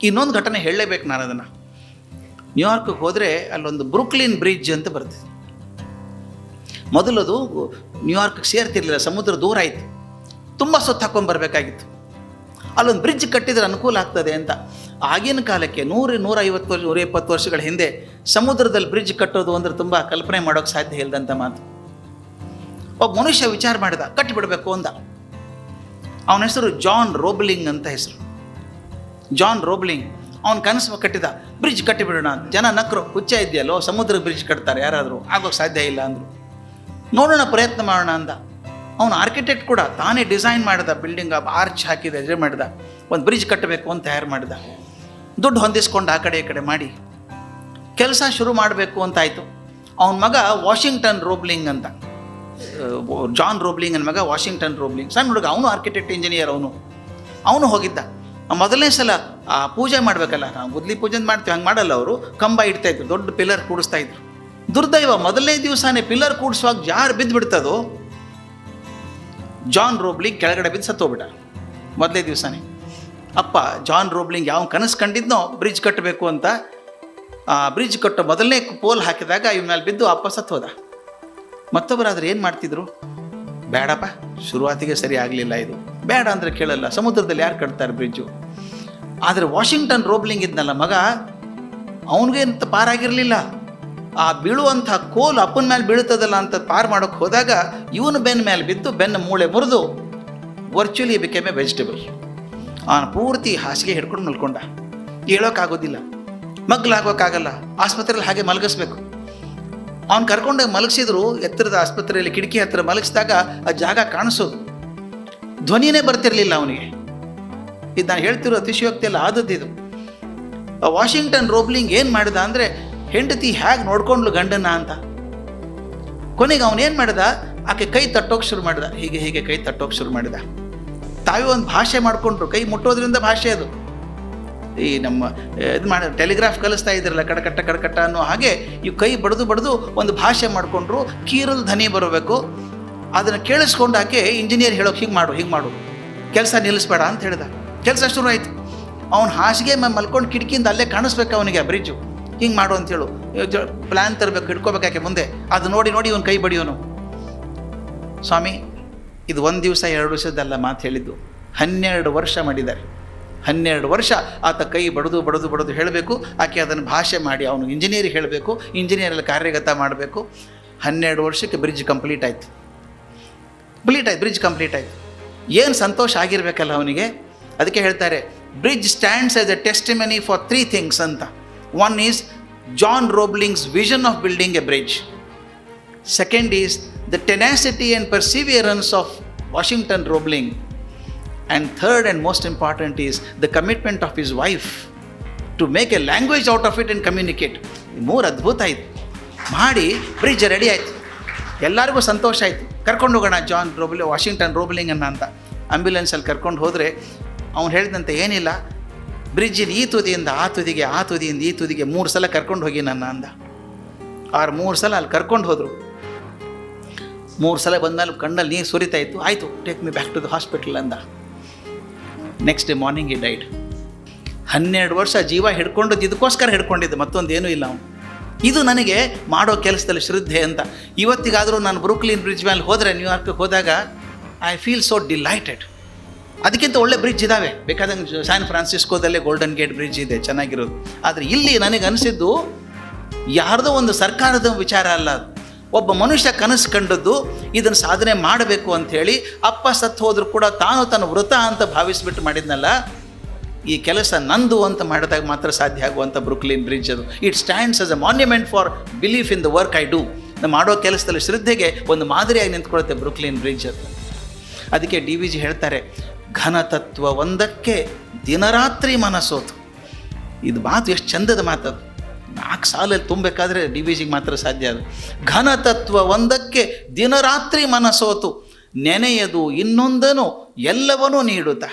ಇನ್ನೊಂದು ಘಟನೆ ಹೇಳಲೇಬೇಕು ನಾನು ಅದನ್ನು. ನ್ಯೂಯಾರ್ಕಿಗೆ ಹೋದರೆ ಅಲ್ಲೊಂದು ಬ್ರೂಕ್ಲಿನ್ ಬ್ರಿಡ್ಜ್ ಅಂತ ಬರ್ತದೆ. ಮೊದಲದು ನ್ಯೂಯಾರ್ಕಿಗೆ ಸೇರ್ತಿರ್ಲಿಲ್ಲ, ಸಮುದ್ರ ದೂರ ಆಯಿತು, ತುಂಬ ಸುತ್ತ ಹಾಕ್ಕೊಂಡ್ಬರ್ಬೇಕಾಗಿತ್ತು. ಅಲ್ಲೊಂದು ಬ್ರಿಡ್ಜ್ ಕಟ್ಟಿದ್ರೆ ಅನುಕೂಲ ಆಗ್ತದೆ ಅಂತ ಆಗಿನ ಕಾಲಕ್ಕೆ 100-150 ವರ್ಷ 120 ವರ್ಷಗಳ ಹಿಂದೆ ಸಮುದ್ರದಲ್ಲಿ ಬ್ರಿಡ್ಜ್ ಕಟ್ಟೋದು ಅಂದರೆ ತುಂಬ ಕಲ್ಪನೆ ಮಾಡೋಕ್ಕೆ ಸಾಧ್ಯ ಇಲ್ಲದಂಥ ಮಾತು. ಒಬ್ಬ ಮನುಷ್ಯ ವಿಚಾರ ಮಾಡಿದ, ಕಟ್ಟಿಬಿಡಬೇಕು ಅಂದ. ಅವನ ಹೆಸರು ಜಾನ್ ರೋಬ್ಲಿಂಗ್ ಅಂತ ಹೆಸರು. ಜಾನ್ ರೋಬ್ಲಿಂಗ್ ಅವನ ಕನಸು ಕಟ್ಟಿದ, ಬ್ರಿಡ್ಜ್ ಕಟ್ಟಿಬಿಡೋಣ ಅಂತ. ಜನ ನಕ್ಕರು, ಹುಚ್ಚ ಇದೆಯಲ್ಲೋ, ಸಮುದ್ರ ಬ್ರಿಡ್ಜ್ ಕಟ್ತಾರೆ ಯಾರಾದರೂ, ಆಗೋಕ್ಕೆ ಸಾಧ್ಯ ಇಲ್ಲ ಅಂದರು. ನೋಡೋಣ, ಪ್ರಯತ್ನ ಮಾಡೋಣ ಅಂದ. ಅವನು ಆರ್ಕಿಟೆಕ್ಟ್ ಕೂಡ, ತಾನೇ ಡಿಸೈನ್ ಮಾಡಿದ, ಬಿಲ್ಡಿಂಗ್ ಆರ್ಚ್ ಹಾಕಿದ, ಇದು ಮಾಡಿದ, ಒಂದು ಬ್ರಿಡ್ಜ್ ಕಟ್ಟಬೇಕು ಅಂತ ತಯಾರು ಮಾಡಿದ. ದುಡ್ಡು ಹೊಂದಿಸ್ಕೊಂಡು ಆ ಕಡೆ ಈ ಕಡೆ ಮಾಡಿ ಕೆಲಸ ಶುರು ಮಾಡಬೇಕು ಅಂತಾಯಿತು. ಅವನ ಮಗ ವಾಷಿಂಗ್ಟನ್ ರೋಬ್ಲಿಂಗ್ ಅಂತ, ಜಾನ್ ರೋಬ್ಲಿಂಗ್ ನನ್ನ ಮಗ ವಾಷಿಂಗ್ಟನ್ ರೋಬ್ಲಿಂಗ್, ಸಣ್ಣ ಹುಡುಗ, ಅವನು ಆರ್ಕಿಟೆಕ್ಟ್ ಇಂಜಿನಿಯರ್. ಅವನು ಹೋಗಿದ್ದ. ಮೊದಲನೇ ಸಲ ಪೂಜೆ ಮಾಡಬೇಕಲ್ಲ, ನಾವು ಗುದ್ಲಿ ಪೂಜೆ ಮಾಡ್ತೀವಿ, ಹಂಗೆ ಮಾಡಲ್ಲ ಅವರು. ಕಂಬ ಇಡ್ತಾಯಿದ್ರು, ದೊಡ್ಡ ಪಿಲ್ಲರ್ ಕೂಡಿಸ್ತಾಯಿದ್ರು. ದುರ್ದೈವ, ಮೊದಲನೇ ದಿವಸನೇ ಪಿಲ್ಲರ್ ಕೂಡಿಸುವಾಗ ಜಾರು ಬಿದ್ದು ಬಿಡ್ತದೋ, ಜಾನ್ ರೋಬ್ಲಿಂಗ್ ಕೆಳಗಡೆ ಬಿದ್ದು ಸತ್ತೋಗ್ಬಿಟ್ಟ ಮೊದಲೇ ದಿವಸನೇ. ಅಪ್ಪ ಜಾನ್ ರೋಬ್ಲಿಂಗ್ ಯಾವ ಕನಸು ಕಂಡಿದ್ನೋ ಬ್ರಿಡ್ಜ್ ಕಟ್ಟಬೇಕು ಅಂತ, ಬ್ರಿಡ್ಜ್ ಕಟ್ಟೋ ಮೊದಲನೇ ಪೋಲ್ ಹಾಕಿದಾಗ ಇವನ ಮೇಲೆ ಬಿದ್ದು ಅಪ್ಪ ಸತ್ತೋದ. ಮತ್ತೊಬ್ಬರಾದ್ರೆ ಏನು ಮಾಡ್ತಿದ್ರು, ಬೇಡಪ್ಪ, ಶುರುವಾತಿಗೆ ಸರಿ ಆಗಲಿಲ್ಲ, ಇದು ಬೇಡ ಅಂದರೆ ಕೇಳಲ್ಲ, ಸಮುದ್ರದಲ್ಲಿ ಯಾರು ಕಟ್ತಾರೆ ಬ್ರಿಡ್ಜು. ಆದರೆ ವಾಷಿಂಗ್ಟನ್ ರೋಬ್ಲಿಂಗ್ ಇದ್ನಲ್ಲ ಮಗ, ಅವನಿಗೆ ಅಂತ ಪಾರಾಗಿರಲಿಲ್ಲ. ಆ ಬೀಳುವಂಥ ಕೋಲು ಅಪ್ಪನ ಮೇಲೆ ಬೀಳ್ತದಲ್ಲ ಅಂತ ಪಾರು ಮಾಡೋಕ್ಕೆ ಹೋದಾಗ ಇವನು ಬೆನ್ನ ಮೇಲೆ ಬಿದ್ದು ಬೆನ್ನು ಮೂಳೆ ಮುರಿದು ವರ್ಚುಲಿ ಬಿಕೇಮ್ ಎ ವೆಜಿಟೇಬಲ್. ಅವನು ಪೂರ್ತಿ ಹಾಸಿಗೆ ಹಿಡ್ಕೊಂಡು ಮಲ್ಕೊಂಡ. ಹೇಳೋಕ್ಕಾಗೋದಿಲ್ಲ, ಮಗ್ಲಾಗೋಕ್ಕಾಗಲ್ಲ, ಆಸ್ಪತ್ರೆಯಲ್ಲಿ ಹಾಗೆ ಮಲಗಿಸ್ಬೇಕು. ಅವ್ನು ಕರ್ಕೊಂಡೋಗಿ ಮಲಗಿಸಿದ್ರು, ಎತ್ತರದ ಆಸ್ಪತ್ರೆಯಲ್ಲಿ ಕಿಟಕಿ ಹತ್ತಿರ ಮಲಗಿಸಿದಾಗ ಆ ಜಾಗ ಕಾಣಿಸೋದು, ಧ್ವನಿನೇ ಬರ್ತಿರಲಿಲ್ಲ ಅವನಿಗೆ. ಇದು ನಾನು ಹೇಳ್ತಿರೋ ಅತಿಶಯೋಕ್ತಿಯಲ್ಲ ಆದದ್ದಿದು. ವಾಷಿಂಗ್ಟನ್ ರೋಬ್ಲಿಂಗ್ ಏನು ಮಾಡಿದ ಅಂದರೆ, ಹೆಂಡತಿ ಹೇಗೆ ನೋಡ್ಕೊಂಡ್ಲು ಗಂಡನ ಅಂತ. ಕೊನೆಗೆ ಅವನೇನು ಮಾಡಿದ, ಆಕೆ ಕೈ ತಟ್ಟೋಕೆ ಶುರು ಮಾಡಿದ, ಹೀಗೆ ಹೀಗೆ ಕೈ ತಟ್ಟೋಕೆ ಶುರು ಮಾಡಿದ. ತಾವೇ ಒಂದು ಭಾಷೆ ಮಾಡಿಕೊಂಡ್ರು, ಕೈ ಮುಟ್ಟೋದ್ರಿಂದ ಭಾಷೆ ಅದು. ಈ ನಮ್ಮ ಇದು ಮಾಡಿ ಟೆಲಿಗ್ರಾಫ್ ಕಲಿಸ್ತಾ ಇದ್ರಲ್ಲ, ಕಡಕಟ್ಟ ಕಡಕಟ್ಟ ಅನ್ನೋ ಹಾಗೆ ಇವು ಕೈ ಬಡಿದು ಒಂದು ಭಾಷೆ ಮಾಡಿಕೊಂಡ್ರು. ಕೀರಲ್ ಧ್ವನಿ ಬರಬೇಕು, ಅದನ್ನು ಕೇಳಿಸ್ಕೊಂಡು ಆಕೆ ಇಂಜಿನಿಯರ್ ಹೇಳೋಕೆ ಹೀಗೆ ಮಾಡು, ಕೆಲಸ ನಿಲ್ಲಿಸ್ಬೇಡ ಅಂತ ಹೇಳಿದ. ಕೆಲಸ ಶುರು ಆಯಿತು. ಅವ್ನು ಹಾಸಿಗೆ ಮಲ್ಕೊಂಡು ಕಿಟಕಿಯಿಂದ ಅಲ್ಲೇ ಕಾಣಿಸ್ಬೇಕು ಅವನಿಗೆ ಆ ಬ್ರಿಡ್ಜು. ಹಿಂಗೆ ಮಾಡು ಅಂತೇಳು, ಪ್ಲ್ಯಾನ್ ತರಬೇಕು, ಹಿಡ್ಕೋಬೇಕಾಕೆ ಮುಂದೆ. ಅದು ನೋಡಿ ಇವನು ಕೈ ಬಡಿಯೋನು. ಸ್ವಾಮಿ, ಇದು 1 ದಿವಸ 2 ದಿವಸದಲ್ಲ ಮಾತು ಹೇಳಿದ್ದು, 12 ವರ್ಷ ಮಾಡಿದ್ದಾರೆ. 12 ವರ್ಷ ಆತ ಕೈ ಬಡಿದು ಹೇಳಬೇಕು, ಆಕೆ ಅದನ್ನು ಭಾಷೆ ಮಾಡಿ ಅವನು ಇಂಜಿನಿಯರಿಗೆ ಹೇಳಬೇಕು, ಇಂಜಿನಿಯರಲ್ಲಿ ಕಾರ್ಯಗತ ಮಾಡಬೇಕು. 12 ವರ್ಷಕ್ಕೆ ಬ್ರಿಡ್ಜ್ ಕಂಪ್ಲೀಟ್ ಆಯಿತು. ಬ್ರಿಡ್ಜ್ ಕಂಪ್ಲೀಟ್ ಆಯಿತು. ಏನು ಸಂತೋಷ ಆಗಿರಬೇಕಲ್ಲ ಅವನಿಗೆ. ಅದಕ್ಕೆ ಹೇಳ್ತಾರೆ, bridge stands as A testimony for 3 things ಅಂತ. One is John Robling's vision of building a bridge. Second is the tenacity and perseverance of Washington Roebling. And third and most important is the commitment of his wife to make a language out of it and communicate. 3 ಅದ್ಭುತ ಆಯಿತು. ಮಾಡಿ bridge ready ಆಯಿತು. ಎಲ್ಲರಿಗೂ ಸಂತೋಷ ಆಯಿತು. ಕರ್ಕೊಂಡು ಹೋಗೋಣ Washington ರೋಬ್ಲಿಂಗನ್ನು ಅಂತ. ಆಂಬ್ಯುಲೆನ್ಸಲ್ಲಿ ಕರ್ಕೊಂಡು ಹೋದರೆ ಅವ್ನು ಹೇಳಿದಂತೆ ಏನಿಲ್ಲ, ಬ್ರಿಡ್ಜಿನ ಈ ತುದಿಯಿಂದ ಆ ತುದಿಗೆ, ಆ ತುದಿಯಿಂದ ಈ ತುದಿಗೆ 3 ಸಲ ಕರ್ಕೊಂಡು ಹೋಗಿ ನನ್ನ ಅಂದ. 3 ಸಲ ಅಲ್ಲಿ ಕರ್ಕೊಂಡು ಹೋದರು. 3 ಸಲ ಬಂದಲ್ಲಿ ಕಣ್ಣಲ್ಲಿ ನೀರು ಸುರಿತಾ ಇತ್ತು. ಆಯಿತು, take me back to the hospital ಅಂದ. Next day morning he died. 12 ವರ್ಷ ಜೀವ ಹಿಡ್ಕೊಂಡದ್ದು ಇದಕ್ಕೋಸ್ಕರ ಹಿಡ್ಕೊಂಡಿದ್ದು, ಮತ್ತೊಂದೇನೂ ಇಲ್ಲ ಅವನು. ಇದು ನನಗೆ ಮಾಡೋ ಕೆಲಸದಲ್ಲಿ ಶ್ರದ್ಧೆ ಅಂತ. ಇವತ್ತಿಗಾದರೂ ನಾನು ಬ್ರೂಕ್ಲಿನ್ ಬ್ರಿಡ್ಜ್ ಮೇಲೆ ಹೋದರೆ, ನ್ಯೂಯಾರ್ಕಿಗೆ ಹೋದಾಗ, ಐ ಫೀಲ್ ಸೋ ಡಿಲೈಟೆಡ್. ಅದಕ್ಕಿಂತ ಒಳ್ಳೆ ಬ್ರಿಡ್ಜ್ ಇದ್ದಾವೆ, ಬೇಕಾದಂಗೆ ಸ್ಯಾನ್ ಫ್ರಾನ್ಸಿಸ್ಕೋದಲ್ಲೇ ಗೋಲ್ಡನ್ ಗೇಟ್ ಬ್ರಿಡ್ಜ್ ಇದೆ, ಚೆನ್ನಾಗಿರೋದು. ಆದರೆ ಇಲ್ಲಿ ನನಗೆ ಅನಿಸಿದ್ದು ಯಾರ್ದೋ ಒಂದು ಸರ್ಕಾರದ ವಿಚಾರ ಅಲ್ಲ, ಒಬ್ಬ ಮನುಷ್ಯ ಕನಸು ಕಂಡದ್ದು ಇದನ್ನು ಸಾಧನೆ ಮಾಡಬೇಕು ಅಂಥೇಳಿ. ಅಪ್ಪ ಸತ್ತು ಹೋದರೂ ಕೂಡ ತಾನು ತನ್ನ ವೃತ ಅಂತ ಭಾವಿಸ್ಬಿಟ್ಟು ಮಾಡಿದ್ನಲ್ಲ, ಈ ಕೆಲಸ ನಂದು ಅಂತ ಮಾಡಿದಾಗ ಮಾತ್ರ ಸಾಧ್ಯ ಆಗುವಂಥ ಬ್ರೂಕ್ಲಿನ್ ಬ್ರಿಡ್ಜ್ ಅದು. It stands as a monument for belief in the work I do. ನಾವು ಮಾಡೋ ಕೆಲಸದಲ್ಲಿ ಶ್ರದ್ಧೆಗೆ ಒಂದು ಮಾದರಿಯಾಗಿ ನಿಂತ್ಕೊಳ್ಳುತ್ತೆ ಬ್ರೂಕ್ಲಿನ್ ಬ್ರಿಡ್ಜ್ ಅದು. ಅದಕ್ಕೆ DVG ಹೇಳ್ತಾರೆ, ಘನತತ್ವ ಒಂದಕ್ಕೆ ದಿನರಾತ್ರಿ ಮನಸೋತು. ಇದು ಮಾತು ಎಷ್ಟು ಚಂದದ ಮಾತದು. 4 ಸಾಲಲ್ಲಿ ತುಂಬಬೇಕಾದ್ರೆ DVGಗೆ ಮಾತ್ರ ಸಾಧ್ಯ ಅದು. ಘನತತ್ವ ಒಂದಕ್ಕೆ ದಿನರಾತ್ರಿ ಮನಸೋತು, ನೆನೆಯದು ಇನ್ನೊಂದನು ಎಲ್ಲವನ್ನೂ ನೀಡುತ್ತಾ.